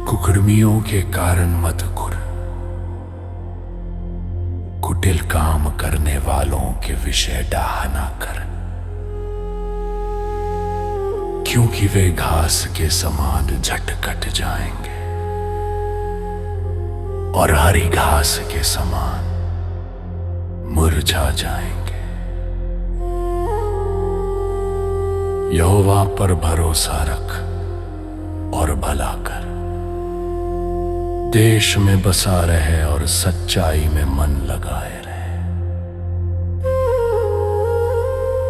कुकर्मियों के कारण मत कुर, कुटिल काम करने वालों के विषय डाह ना कर, क्योंकि वे घास के समान झट कट जाएंगे और हरी घास के समान मुरझा जाएंगे। यहोवा पर भरोसा रख और भला कर, देश में बसा रहे और सच्चाई में मन लगाए रहे।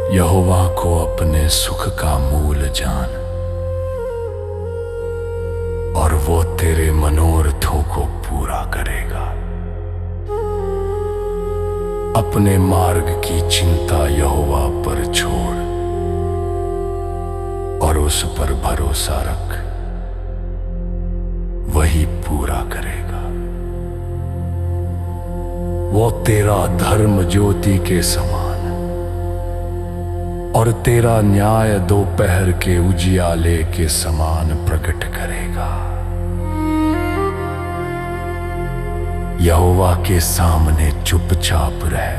यहोवा को अपने सुख का मूल जान और वो तेरे मनोरथों को पूरा करेगा। अपने मार्ग की चिंता यहोवा पर छोड़ और उस पर भरोसा रख, वही पूरा करेगा। वो तेरा धर्म ज्योति के समान और तेरा न्याय दोपहर के उजियाले के समान प्रकट करेगा। यहोवा के सामने चुपचाप रह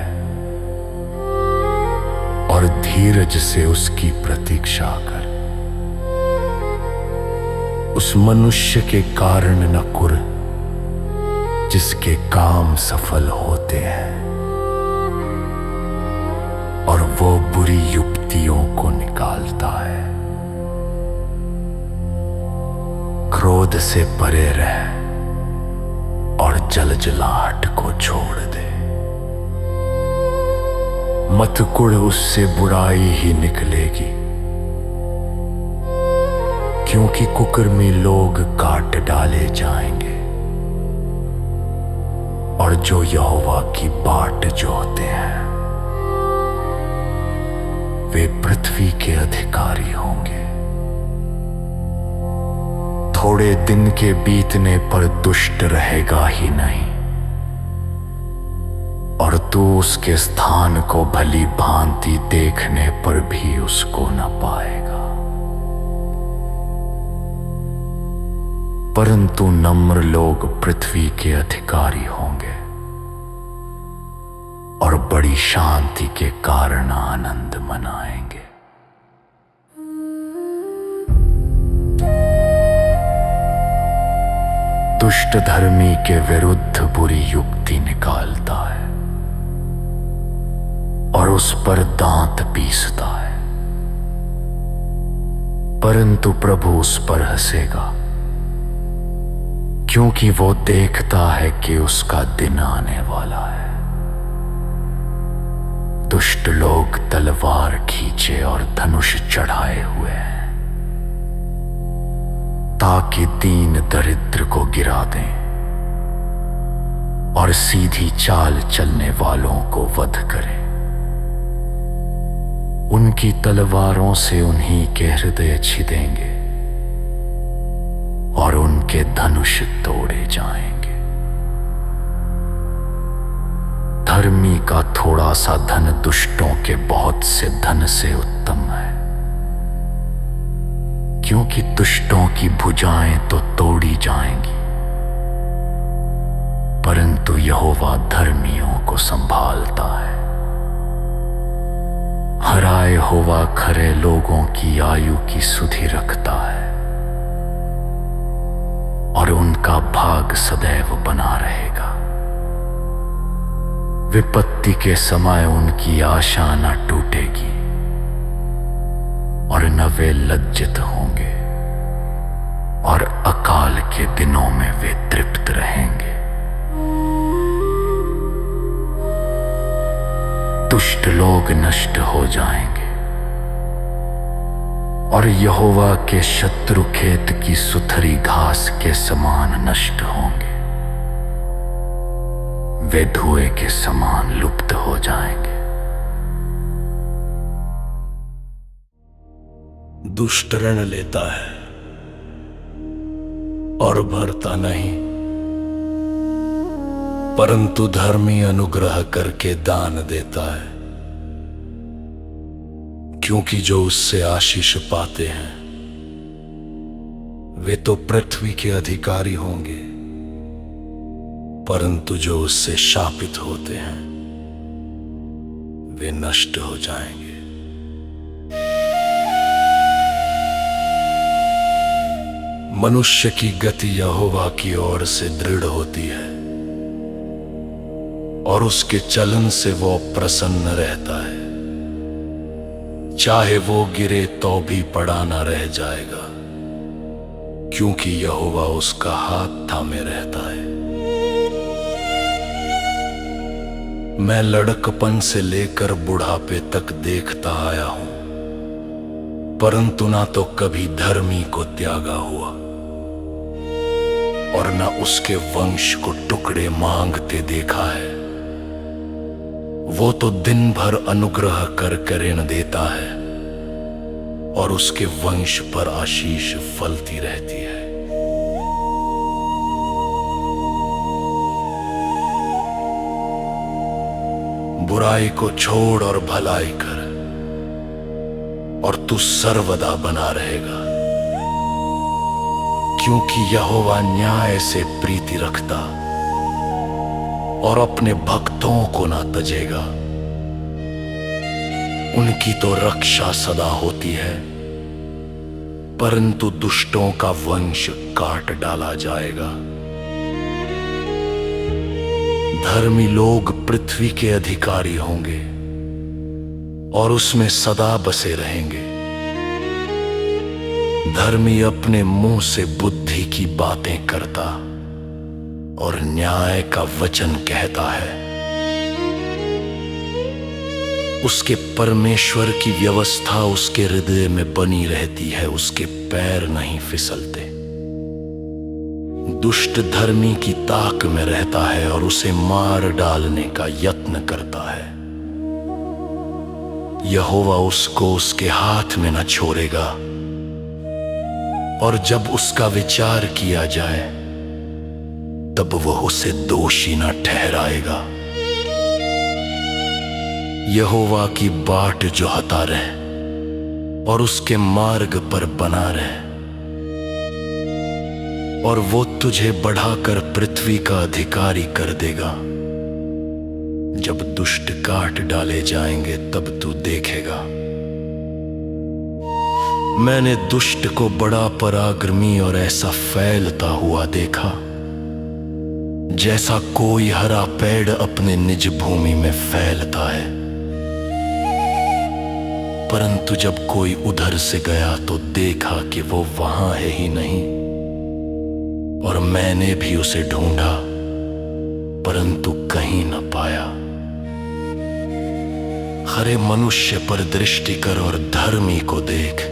और धीरज से उसकी प्रतीक्षा कर। उस मनुष्य के कारण न कुर जिसके काम सफल होते हैं और वो बुरी युक्तियों को निकालता है। क्रोध से परे रह और जलजलाहट को छोड़ दे। मत कुढ़, उससे बुराई ही निकलेगी, क्योंकि कुकर्मी लोग काट डाले जाएंगे और जो यहोवा की बाट जोहते हैं वे पृथ्वी के अधिकारी होंगे। थोड़े दिन के बीतने पर दुष्ट रहेगा ही नहीं और तू उसके स्थान को भली भांति देखने पर भी उसको न पाएगा। परंतु नम्र लोग पृथ्वी के अधिकारी होंगे और बड़ी शांति के कारण आनंद मनाएंगे। दुष्ट धर्मी के विरुद्ध बुरी युक्ति निकालता है और उस पर दांत पीसता है, परंतु प्रभु उस पर हंसेगा, क्योंकि वो देखता है कि उसका दिन आने वाला है। दुष्ट लोग तलवार खींचे और धनुष चढ़ाए हुए हैं, ताकि दीन दरिद्र को गिरा दें और सीधी चाल चलने वालों को वध करें। उनकी तलवारों से उन्हीं के हृदय छिदेंगे और उनके धनुष तोड़े जाएंगे। धर्मी का थोड़ा सा धन दुष्टों के बहुत से धन से उत्तम है, क्योंकि दुष्टों की भुजाएं तो तोड़ी जाएंगी, परंतु यहोवा धर्मियों को संभालता है। हराए होवा खरे लोगों की आयु की सुधि रखता है और उनका भाग सदैव बना रहेगा। विपत्ति के समय उनकी आशा न टूटेगी और न वे लज्जित होंगे और अकाल के दिनों में वे तृप्त रहेंगे। दुष्ट लोग नष्ट हो जाएंगे और यहोवा के शत्रु खेत की सुथरी घास के समान नष्ट होंगे। वे धुएं के समान लुप्त हो जाएंगे। दुष्ट ऋण लेता है और भरता नहीं, परंतु धर्मी अनुग्रह करके दान देता है, क्योंकि जो उससे आशीष पाते हैं वे तो पृथ्वी के अधिकारी होंगे, परंतु जो उससे शापित होते हैं वे नष्ट हो जाएंगे। मनुष्य की गति यहोवा की ओर से दृढ़ होती है और उसके चलन से वो प्रसन्न रहता है। चाहे वो गिरे तो भी पड़ा न रह जाएगा, क्योंकि यहोवा उसका हाथ थामे रहता है। मैं लड़कपन से लेकर बुढ़ापे तक देखता आया हूं, परंतु ना तो कभी धर्मी को त्यागा हुआ और ना उसके वंश को टुकड़े मांगते देखा है। वो तो दिन भर अनुग्रह कर ऋण देता है और उसके वंश पर आशीष फलती रहती है। बुराई को छोड़ और भलाई कर और तू सर्वदा बना रहेगा, क्योंकि यहोवा न्याय से प्रीति रखता और अपने भक्तों को ना तजेगा। उनकी तो रक्षा सदा होती है, परंतु दुष्टों का वंश काट डाला जाएगा। धर्मी लोग पृथ्वी के अधिकारी होंगे और उसमें सदा बसे रहेंगे। धर्मी अपने मुंह से बुद्धि की बातें करता और न्याय का वचन कहता है। उसके परमेश्वर की व्यवस्था उसके हृदय में बनी रहती है, उसके पैर नहीं फिसलते। दुष्ट धर्मी की ताक में रहता है और उसे मार डालने का यत्न करता है। यहोवा उसको उसके हाथ में न छोड़ेगा, और जब उसका विचार किया जाए तब वह उसे दोषी न ठहराएगा। यहोवा की बाट जोहता रहे और उसके मार्ग पर बना रहे, और वो तुझे बढ़ाकर पृथ्वी का अधिकारी कर देगा। जब दुष्ट काट डाले जाएंगे तब तू देखेगा। मैंने दुष्ट को बड़ा पराक्रमी और ऐसा फैलता हुआ देखा, जैसा कोई हरा पेड़ अपने निज भूमि में फैलता है। परंतु जब कोई उधर से गया तो देखा कि वो वहां है ही नहीं, और मैंने भी उसे ढूंढा परंतु कहीं न पाया। खरे मनुष्य पर दृष्टि कर और धर्मी को देख,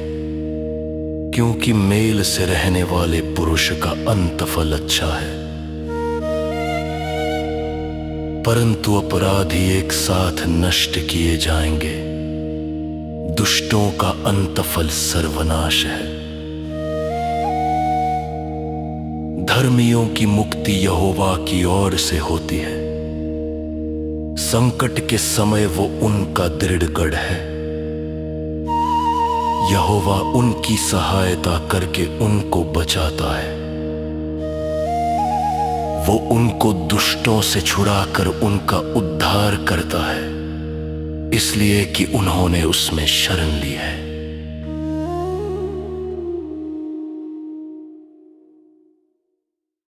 क्योंकि मेल से रहने वाले पुरुष का अंतफल अच्छा है। परंतु अपराधी एक साथ नष्ट किए जाएंगे, दुष्टों का अंतफल सर्वनाश है। धर्मियों की मुक्ति यहोवा की ओर से होती है, संकट के समय वो उनका दृढ़ गढ़ है। यहोवा उनकी सहायता करके उनको बचाता है। वो उनको दुष्टों से छुड़ाकर उनका उद्धार करता है, इसलिए कि उन्होंने उसमें शरण ली है।